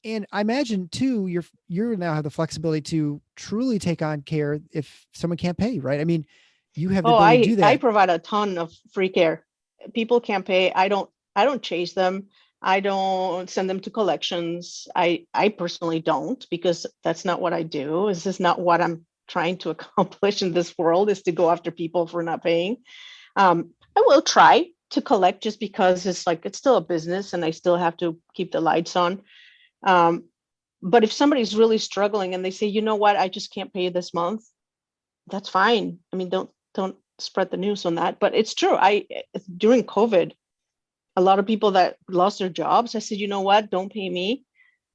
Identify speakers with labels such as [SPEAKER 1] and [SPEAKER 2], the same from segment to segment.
[SPEAKER 1] And I imagine too, you're now have the flexibility to truly take on care if someone can't pay, right? I mean, you have the
[SPEAKER 2] Oh,
[SPEAKER 1] ability to do
[SPEAKER 2] I
[SPEAKER 1] that.
[SPEAKER 2] provide a ton of free care. People can't pay. I don't chase them. I don't send them to collections. I personally don't, because that's not what I do. This is not what I'm trying to accomplish in this world, is to go after people for not paying. I will try to collect, just because it's like it's still a business and I still have to keep the lights on. Um, but if somebody's really struggling and they say, you know what, I just can't pay you this month, that's fine. I mean, don't spread the news on that. But it's true. During COVID, a lot of people that lost their jobs, I said, you know what, don't pay me.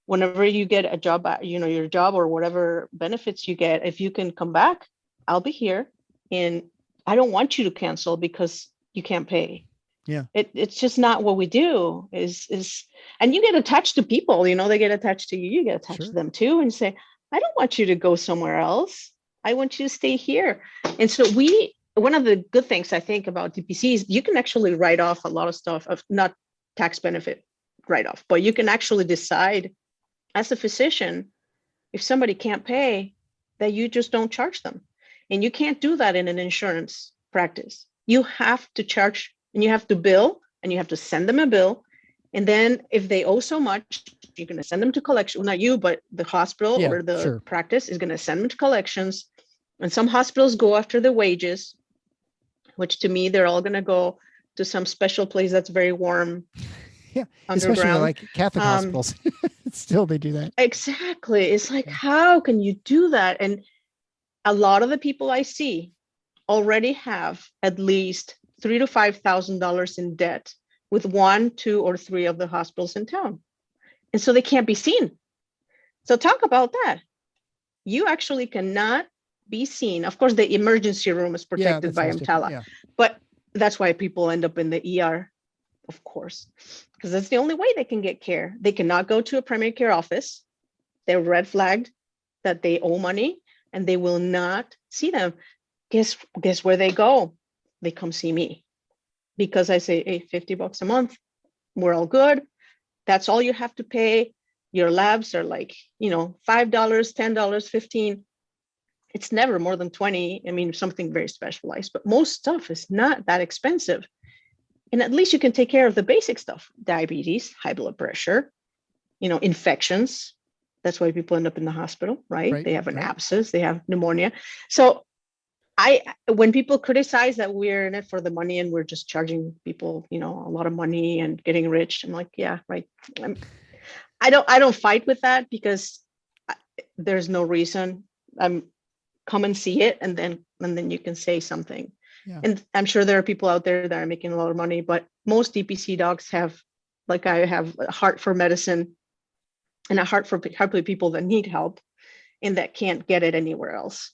[SPEAKER 2] Whenever you get a job, your job or whatever benefits you get, if you can come back, I'll be here. And I don't want you to cancel because you can't pay.
[SPEAKER 1] Yeah,
[SPEAKER 2] It's just not what we do. Is And you get attached to people, they get attached to you, you get attached to
[SPEAKER 1] sure.
[SPEAKER 2] them too, and say, I don't want you to go somewhere else. I want you to stay here. And so one of the good things I think about DPCs, you can actually write off a lot of stuff, of not tax benefit write off, but you can actually decide as a physician, if somebody can't pay, that you just don't charge them. And you can't do that in an insurance practice. You have to charge, and you have to bill, and you have to send them a bill. And then if they owe so much, you're going to send them to collection. Well, not you, but the hospital
[SPEAKER 1] Yeah,
[SPEAKER 2] or the
[SPEAKER 1] sure.
[SPEAKER 2] practice is going to send them to collections. And some hospitals go after the wages, which to me, they're all going to go to some special place that's very warm
[SPEAKER 1] Yeah, especially
[SPEAKER 2] underground.
[SPEAKER 1] like Catholic
[SPEAKER 2] Um,
[SPEAKER 1] hospitals. Still, they do that.
[SPEAKER 2] exactly. It's like,
[SPEAKER 1] Yeah.
[SPEAKER 2] how can you do that? And a lot of the people I see already have at least $3,000 to $5,000 in debt with one, two, or three of the hospitals in town. And so they can't be seen. So talk about that. You actually cannot be seen. Of course, the emergency room is
[SPEAKER 1] Yeah,
[SPEAKER 2] protected
[SPEAKER 1] that
[SPEAKER 2] by
[SPEAKER 1] sounds different.
[SPEAKER 2] EMTALA,
[SPEAKER 1] Yeah.
[SPEAKER 2] but that's why people end up in the ER, of course, because that's the only way they can get care. They cannot go to a primary care office. They're red flagged that they owe money, and they will not see them. Guess where they go? They come see me, because I say, hey, $50 a month, we're all good. That's all you have to pay. Your labs are like, $5, $10, 15. It's never more than 20. I mean, something very specialized, but most stuff is not that expensive. And at least you can take care of the basic stuff: diabetes, high blood pressure, infections. That's why people end up in the hospital, right?
[SPEAKER 1] Right.
[SPEAKER 2] They have an
[SPEAKER 1] Right.
[SPEAKER 2] abscess, they have pneumonia. So when people criticize that we're in it for the money and we're just charging people, a lot of money and getting rich, I'm like, yeah, right. I'm, I don't fight with that, because there's no reason. Come and see it, and then you can say something.
[SPEAKER 1] Yeah.
[SPEAKER 2] And I'm sure there are people out there that are making a lot of money, but most DPC docs have, like I have, a heart for medicine and a heart for people that need help and that can't get it anywhere else.